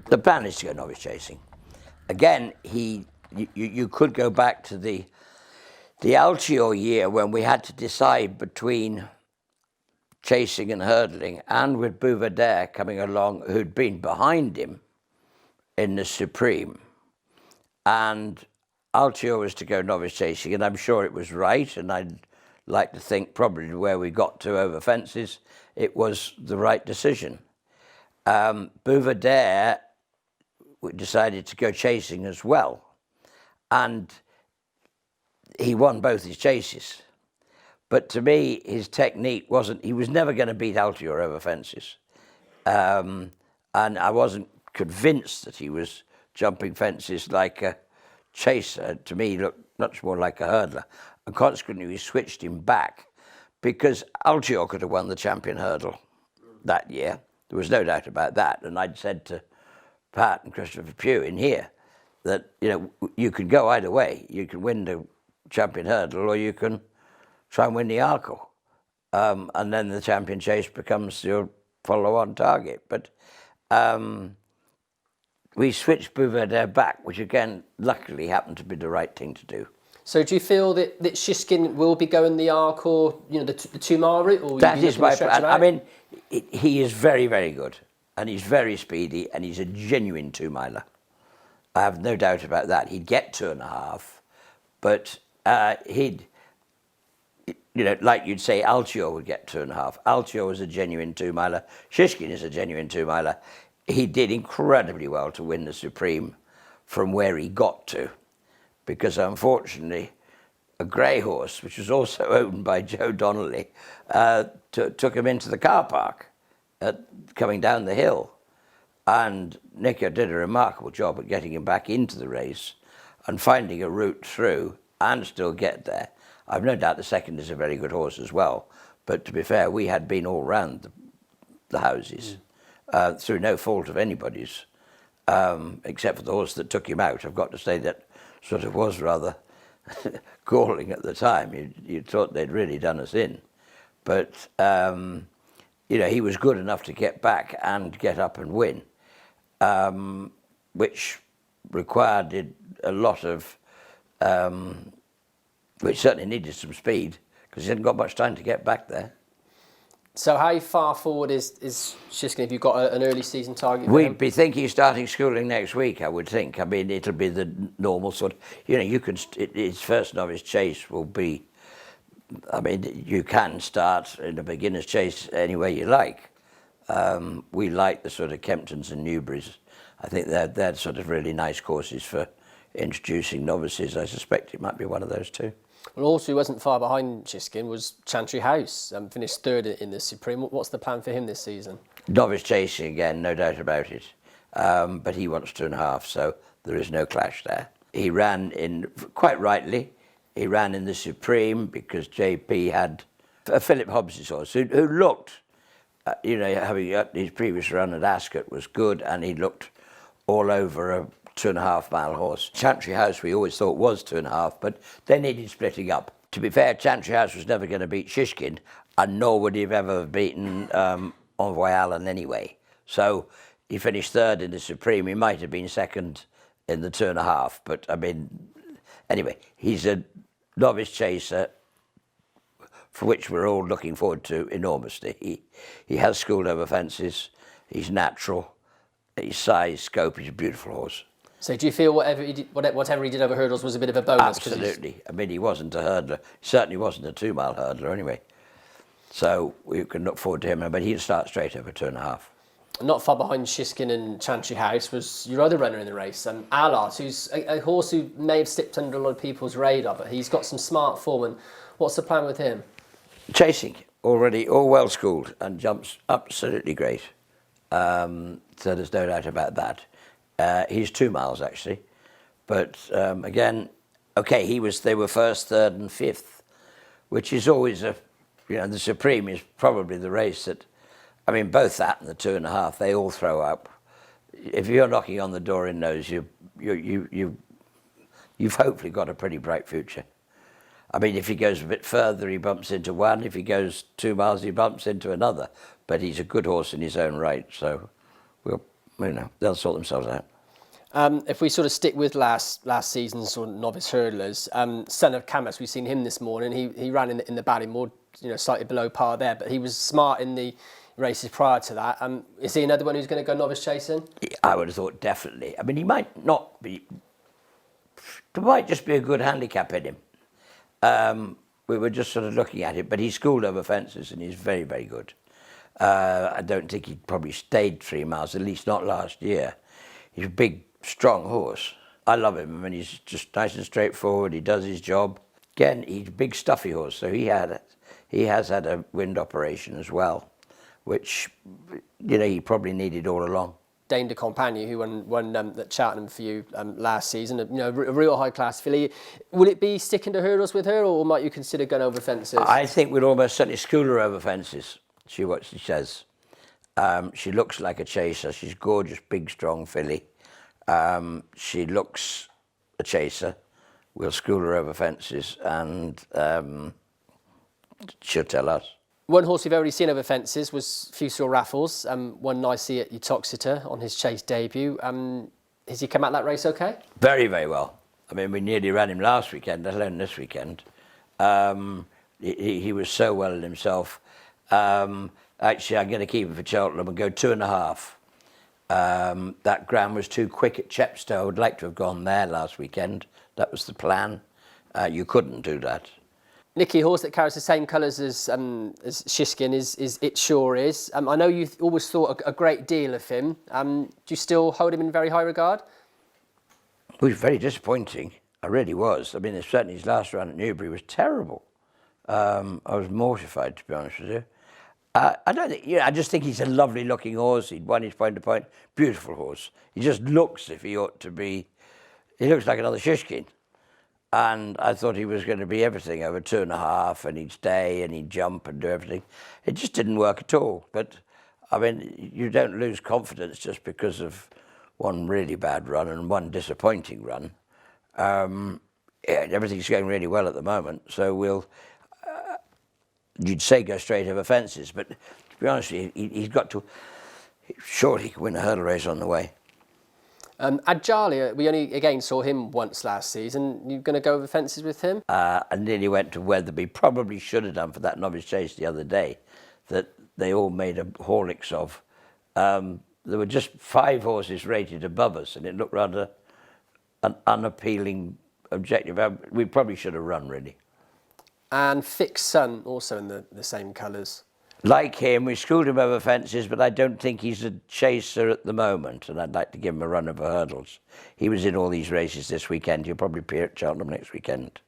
The plan is to go novice chasing. Again, you could go back to the Altior year when we had to decide between chasing and hurdling, and with Bouvardere coming along, who'd been behind him in the Supreme. And Altior was to go novice chasing, and I'm sure it was right, and I'd like to think probably where we got to over fences, it was the right decision. Bouvardere decided to go chasing as well, and he won both his chases. But to me, his technique wasn't, he was never going to beat Altior over fences. And I wasn't convinced that he was jumping fences like a chaser. To me, he looked much more like a hurdler. And consequently, we switched him back because Altior could have won the champion hurdle that year. There was no doubt about that. And I'd said to Pat and Christopher Pugh in here that, you know, you can go either way. You can win the champion hurdle or you can try and win the Arco. And then the champion chase becomes your follow-on target. But we switched Bouvardere back, which again, luckily happened to be the right thing to do. So do you feel that Shishkin will be going the Arc or, you know, the 2 mile route? Or that is my plan. I mean, he is very, very good. And he's very speedy, and he's a genuine 2 miler. I have no doubt about that. He'd get 2.5, but he'd, you know, like you'd say, Altior would get 2.5. Altior was a genuine 2 miler. Shishkin is a genuine 2 miler. He did incredibly well to win the Supreme from where he got to, because unfortunately, a grey horse, which was also owned by Joe Donnelly, took him into the car park coming down the hill. And Nicky did a remarkable job at getting him back into the race and finding a route through and still get there. I've no doubt the second is a very good horse as well. But to be fair, we had been all round the houses through no fault of anybody's, except for the horse that took him out. I've got to say that sort of was rather galling at the time. You thought they'd really done us in. But you know, he was good enough to get back and get up and win, which required a lot of, which certainly needed some speed, because he hadn't got much time to get back there. So how far forward is Shishkin? Have you got an early season target for him? We'd be thinking starting schooling next week, I would think. I mean, it'll be the normal sort of, you know, you can, his first novice chase will be, I mean, you can start in a beginner's chase any way you like. We like the sort of Kemptons and Newberries. I think they're sort of really nice courses for introducing novices. I suspect it might be one of those too. Well, also, who wasn't far behind Shishkin was Chantry House, finished third in the Supreme. What's the plan for him this season? Novice chasing again, no doubt about it. But he wants 2.5, so there is no clash there. He ran in, quite rightly, he ran in the Supreme because JP had a Philip Hobbs' horse who looked, you know, having his previous run at Ascot was good, and he looked all over a 2.5 mile horse. Chantry House we always thought was 2.5, but they needed splitting up. To be fair, Chantry House was never going to beat Shishkin, and nor would he have ever beaten Envoy Allen anyway. So he finished third in the Supreme. He might have been second in the 2.5, but I mean, anyway, he's a novice chaser for which we're all looking forward to enormously. He has schooled over fences, he's natural, his size, scope, he's a beautiful horse. So do you feel whatever he did over hurdles was a bit of a bonus? Absolutely. I mean, he wasn't a hurdler. He certainly wasn't a 2 mile hurdler anyway. So we can look forward to him, but he'll start straight over 2.5. Not far behind Shishkin and Chantry House was your other runner in the race, Allart, who's a horse who may have slipped under a lot of people's radar, but he's got some smart form. And what's the plan with him? Chasing, already all well schooled and jumps absolutely great. So there's no doubt about that. He's 2 miles actually, but again, okay, they were first, third, and fifth, which is always the Supreme is probably the race that, I mean, both that and the 2.5, they all throw up. If you're knocking on the door in those, you've hopefully got a pretty bright future. I mean, if he goes a bit further, he bumps into one. If he goes 2 miles, he bumps into another. But he's a good horse in his own right, so they'll sort themselves out. If we sort of stick with last season's sort of novice hurdlers, son of CAMAS, we've seen him this morning. He ran in the Ballymore, slightly below par there, but he was smart in the races prior to that. Is he another one who's going to go novice chasing? I would have thought definitely. I mean, he might not be. There might just be a good handicap in him. We were just sort of looking at it, but he's schooled over fences and he's very, very good. I don't think he probably stayed 3 miles, at least not last year. He's a big, strong horse. I love him. I mean, he's just nice and straightforward. He does his job. Again, he's a big, stuffy horse, so he has had a wind operation as well, which he probably needed all along. Dane de COMPAGNIE, who won at Cheltenham for you last season, a real high-class filly. Will it be sticking to hurdles with her, or might you consider going over fences? I think we'll almost certainly school her over fences. See what she says. She looks like a chaser. She's gorgeous, big, strong filly. She looks a chaser. We'll school her over fences, and she'll tell us. One horse we've already seen over fences was FUSIL Raffles, won nicely at Uttoxeter on his chase debut. Has he come out that race okay? Very, very well. I mean, we nearly ran him last weekend, let alone this weekend. He was so well in himself. Actually, I'm going to keep him for Cheltenham and go 2.5. That ground was too quick at Chepstow. I would like to have gone there last weekend. That was the plan. You couldn't do that. Nicky, a horse that carries the same colours as Shishkin, is It Sure Is. I know you've always thought a great deal of him. Do you still hold him in very high regard? It was very disappointing. I really was. I mean, certainly his last run at Newbury was terrible. I was mortified, to be honest with you. I don't think, I just think he's a lovely looking horse. He'd won his point to point. Beautiful horse. He just looks if he ought to be. He looks like another Shishkin. And I thought he was going to be everything over 2.5, and he'd stay and he'd jump and do everything. It just didn't work at all. But, I mean, you don't lose confidence just because of one really bad run and one disappointing run. Everything's going really well at the moment, so we'll, you'd say go straight over fences, but to be honest, he's got to, surely he can win a hurdle race on the way. ADJALI, we only again saw him once last season. You going to go over fences with him? I nearly went to Wetherby. Probably should have done for that novice chase the other day, that they all made a horlicks of. There were just 5 horses rated above us, and it looked rather an unappealing objective. We probably should have run, really. And Fixed Sun, also in the same colours. Like him, we schooled him over fences, but I don't think he's a chaser at the moment, and I'd like to give him a run over hurdles. He was in all these races this weekend. He'll probably appear at Cheltenham next weekend.